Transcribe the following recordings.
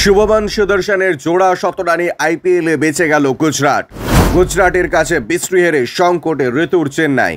শুভমান সুদর্শনের জোড়া শতরানে আইপিএলে বেঁচে গেল গুজরাট। গুজরাটের কাছে বিশ্রী হেরে সংকটে ঋতুর চেন্নাই।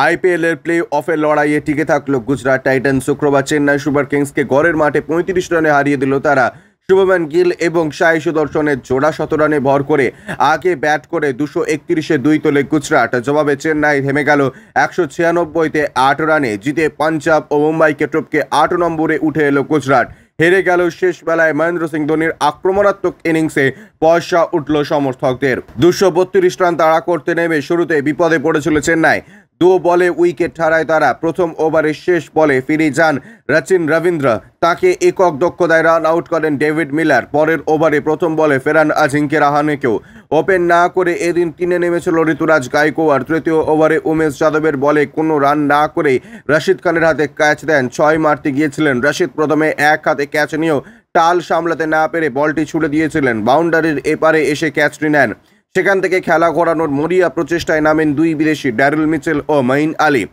আইপিএলের প্লে অফের লড়াইয়ে টিকে থাকলো গুজরাট টাইটান্স। শুক্রবার চেন্নাই সুপার কিংসকে গড়ের মাঠে ৩৫ রানে হারিয়ে দিল তারা। শুভমান গিল এবং সাই সুদর্শনের জোড়া শতরানে ভর করে আগে ব্যাট করে ২৩১-এ ২ তোলে গুজরাট। জবাবে চেন্নাই থেমে গেল ১৯৬তে ৮ রানে। জিতে পাঞ্জাব ও মুম্বাইকে টপকে ৮ নম্বরে উঠে এলো গুজরাট। হেরে গেল শেষ বেলায় মহেন্দ্র সিং ধোনির আক্রমণাত্মক ইনিংসে পয়সা উঠল সমর্থকদের। ২৩২ রান তাড়া করতে নেমে শুরুতে বিপদে পড়েছিল চেন্নাই। ২ বলে উইকেট হারায় তারা। প্রথম ওভারের শেষ বলে ফিরে যান রচিন রবীন্দ্র। তাকে একক দক্ষতায় রান আউট করেন ডেভিড মিলার। পরের ওভারে প্রথম বলে ফেরান আজিঙ্কে রাহানেকেও। ওপেন না করে এদিন ৩-এ নেমেছিল ঋতুরাজ গায়কোয়াড়। তৃতীয় ওভারে উমেশ যাদবের বলে কোনো রান না করে রশিদ খানের হাতে ক্যাচ দেন। ৬ মারতে গিয়েছিলেন রশিদ। প্রথমে এক হাতে ক্যাচ নিয়েও টাল সামলাতে না পেরে বলটি ছুড়ে দিয়েছিলেন। বাউন্ডারির এপারে এসে ক্যাচটি নেন। সেখান থেকে খেলা ঘোরানোর মরিয়া প্রচেষ্টায় নামেন দুই বিদেশি ড্যারেল মিচেল ও মঈন আলী।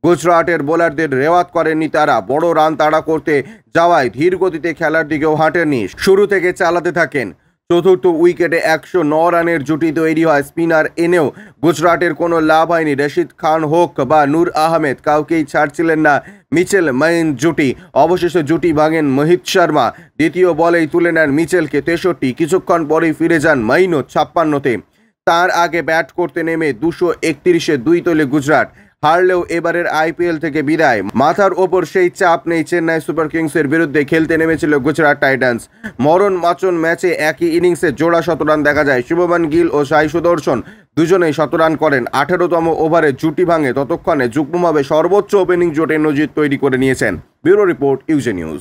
গুজরাটের বোলারদের রেওয়াত করেননি তারা। বড় রান তাড়া করতে যাওয়ায় ধীর গতিতে খেলার দিকেও হাঁটেননি, শুরু থেকে চালাতে থাকেন। চতুর্থ উইকেটে ১০৯ রানের জুটি তৈরি হয়। স্পিনার এনেও গুজরাটের কোনো লাভ হয়নি। রশিদ খান হোক বা নূর আহমেদ, কাউকেই ছাড়ছিলেন না মিচেল মঈন জুটি। অবশেষে জুটি ভাঙেন মোহিত শর্মা। দ্বিতীয় বলেই তুলে নেন মিচেলকে ৬৩। কিছুক্ষণ পরেই ফিরে যান মঈনও ৫৬তে। তার আগে ব্যাট করতে নেমে ২৩১-এ ২ তোলে গুজরাট। হারলেও এবারের আইপিএল থেকে বিদায়। মাথার ওপর সেই চাপ নেই চেন্নাই সুপার কিংসের বিরুদ্ধে খেলতে নেমেছিল গুজরাট টাইটান্স। মরণ মাচন ম্যাচে একই ইনিংসে জোড়া শতরান দেখা যায়। শুভমান গিল ও সাই সুদর্শন দুজনেই শতরান করেন। ১৮তম ওভারে জুটি ভাঙে। ততক্ষণে যুগ্মভাবে সর্বোচ্চ ওপেনিং জোটে নজির তৈরি করে নিয়েছেন। Bureau report, UJ news.